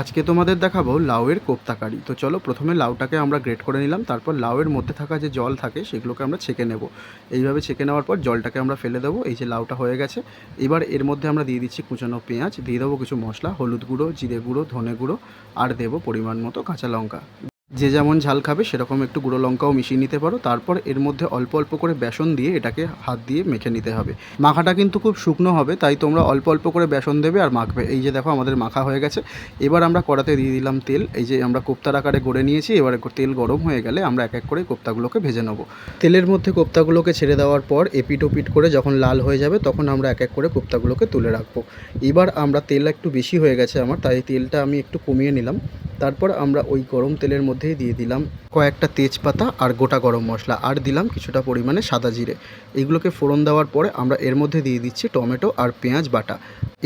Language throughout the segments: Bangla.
আজকে তোমাদের দেখাবো লাউয়ের কোপ্তা কারি। তো চলো, প্রথমে লাউটাকে আমরা গ্রেট করে নিলাম, তারপর লাউয়ের মধ্যে থাকা যে জল থাকে সেগুলোকে আমরা ছেঁকে নেব। এইভাবে ছেঁকে নেওয়ার পর জলটাকে আমরা ফেলে দেবো। এই যে লাউটা হয়ে গেছে, এবার এর মধ্যে আমরা দিয়ে দিচ্ছি কুচানো পেঁয়াজ, দিয়ে দেবো কিছু মশলা, হলুদ গুঁড়ো, জিরে গুঁড়ো, ধনে গুঁড়ো, আর দেবো পরিমাণ মতো কাঁচা লঙ্কা। যে যেমন ঝাল খাবে সেরকম একটু গুঁড়ো লঙ্কাও মিশিয়ে নিতে পারো। তারপর এর মধ্যে অল্প অল্প করে বেসন দিয়ে এটাকে হাত দিয়ে মেখে নিতে হবে। মাখাটা কিন্তু খুব শুকনো হবে, তাই তোমরা অল্প অল্প করে বেসন দেবে আর মাখবে। এই যে দেখো আমাদের মাখা হয়ে গেছে। এবার আমরা কড়াতে দিয়ে দিলাম তেল। এই যে আমরা কোপ্তার আকারে গড়ে নিয়েছি। এবার তেল গরম হয়ে গেলে আমরা এক এক করে কোপ্তাগুলোকে ভেজে নেবো। তেলের মধ্যে কোপ্তাগুলোকে ছেড়ে দেওয়ার পর এপিট ওপিট করে যখন লাল হয়ে যাবে তখন আমরা এক এক করে কোপ্তাগুলোকে তুলে রাখবো। এবার আমরা তেল একটু বেশি হয়ে গেছে আমার, তাই তেলটা আমি একটু কমিয়ে নিলাম। তারপর আমরা ওই গরম তেলের মধ্যেই দিয়ে দিলাম কয়েকটা তেজপাতা আর গোটা গরম মশলা, আর দিলাম কিছুটা পরিমাণে সাদা জিরে। এইগুলোকে ফোড়ন দেওয়ার পরে আমরা এর মধ্যে দিয়ে দিচ্ছি টমেটো আর পেঁয়াজ বাটা।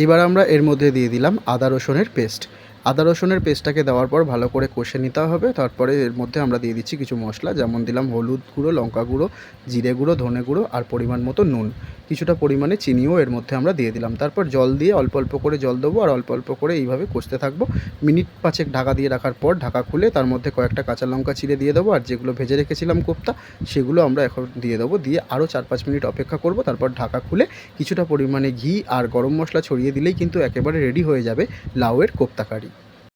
এবার আমরা এর মধ্যে দিয়ে দিলাম আদা রসুনের পেস্ট। আদা রসুনের পেস্টটাকে দেওয়ার পর ভালো করে কষে নিতে হবে। তারপরে এর মধ্যে আমরা দিয়ে দিচ্ছি কিছু মশলা, যেমন দিলাম হলুদ গুঁড়ো, লঙ্কা গুঁড়ো, জিরে গুঁড়ো, ধনে গুঁড়ো আর পরিমাণ মতো নুন। কিছুটা পরিমাণে চিনিও এর মধ্যে আমরা দিয়ে দিলাম। তারপর জল দিয়ে অল্প অল্প করে জল দেবো আর অল্প অল্প করে এইভাবে কষতে থাকবো। মিনিট 5 ঢাকা দিয়ে রাখার পর ঢাকা খুলে তার মধ্যে কয়েকটা কাঁচা লঙ্কা চিড়ে দিয়ে দেবো, আর যেগুলো ভেজে রেখেছিলাম কোপ্তা সেগুলো আমরা এখন দিয়ে দেবো। দিয়ে আরও 4-5 মিনিট অপেক্ষা করব। তারপর ঢাকা খুলে কিছুটা পরিমাণে ঘি আর গরম মশলা ছড়িয়ে দিলেই কিন্তু একেবারে রেডি হয়ে যাবে লাউয়ের কোপ্তা কারি।